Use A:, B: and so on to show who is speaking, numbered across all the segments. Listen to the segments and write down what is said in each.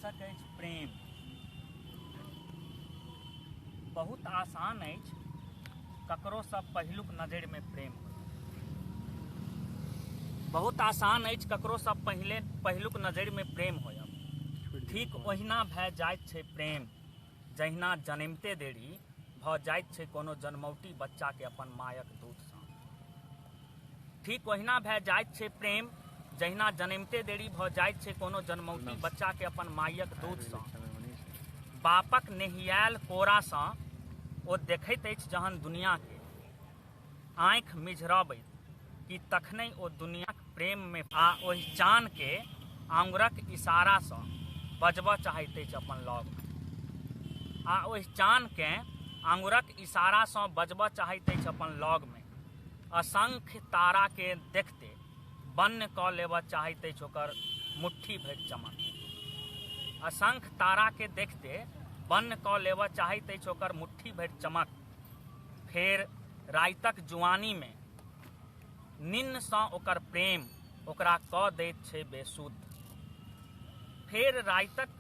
A: भाषक अछि प्रेम। बहुत आसान अछि ककरो सँ पहिलुक नजरि में प्रेम हो। बहुत आसान अछि ककरो सँ पहिलुक नजरि में प्रेम होयब। ठीक ओहिना भए जाइत छै प्रेम, जहिना जन्मते देरी भऽ जाइत छै कोनो जन्मौटी बच्चा के अपन मायक दूध सँ। ठीक ओहिना भए जाइत छै प्रेम, जहिना जन्मते देरी भऽ जाइत छै कोनो जन्मौटी बच्चा के अपन मायक दूध सँ। बापक नेहियाल कोरा सँ ओ देखैत अछि जहन दुनिया के, आँखि मिझरबैत कि तखने ओ दुनियाक प्रेम में आ ओहि चान के आंगुरक इशारा सँ बजबऽ चाहैत अछि अपन लग में। आ ओहि चान के आंगुरक इशारा सँ बजबऽ चाहैत अछि अपन लग में। असंख्य तारा के देखते बन्न कऽ लेबऽ चाहैत अछि ओकर मुट्ठी भरि चमक। असंख्य तारा के देखते बन्न कऽ लेबऽ चाहैत अछि ओकर मुट्ठी भरि चमक। फेर रातिक जुआनी में निन्न सँ ओकर प्रेम ओकरा कऽ दैत छै बेसुध। फेर रातिक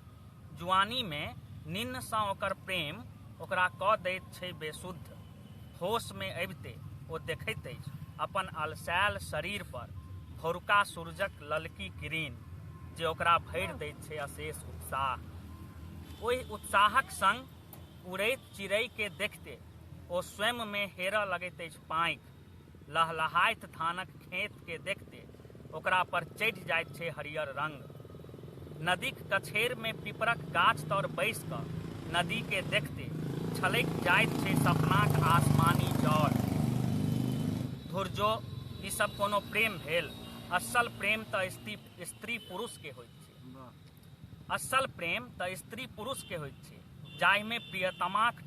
A: जुआनी में निन्न सँ ओकर प्रेम ओकरा कऽ दैत छै बेसुध। होश में अबिते ओ देखैत अछि अपन अलसायल शरीर पर भोरुका सूरजक ललकी किरण, जे ओकरा भरि दैत छै अशेष उत्साह। ओहि उत्साहक संग उड़ैत चिड़ै के देखते ओ स्वयं में हेरऽ लगैत अछि पाँखि। लहलहाइत धानक खेत के देखते ओकरा पर चढ़ि जाइत छै हरियर रंग। नदीक कछेर में पीपरक गाछ तर बैस कऽ नदी के देखते छलकि जाइत छै सपनाक आसमानी जौर। धुरजो, ई सब कोनो प्रेम भेल? असल प्रेम तऽ स्त्री पुरुष के होइत छै। असल प्रेम तऽ स्त्री पुरुष के होइत छै, जाहि में प्रियतमाक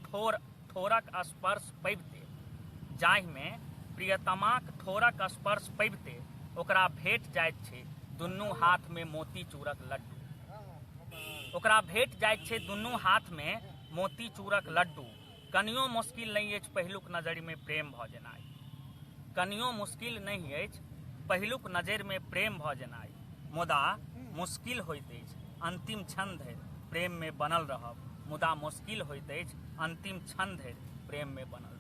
A: ठोरक स्पर्श पबिते ओकरा भेट जाइत छै दुनू हाथ में मोती चूरक लड्डू। ओकरा भेट जाइत छै दुनू हाथ में मोती चूरक लड्डू। कनियो मुश्किल नहीं अछि पहिलुक नजरि में प्रेम भऽ जेनाइ। कनियो मुश्किल नहीं अछि पहिलुक नजरि में प्रेम भऽ जेनाइ। मुदा मुश्किल होइत अछि अंतिम क्षण धरि प्रेम में बनल रहब। मुदा मुश्किल होइत अछि अंतिम क्षण धरि प्रेम में बनल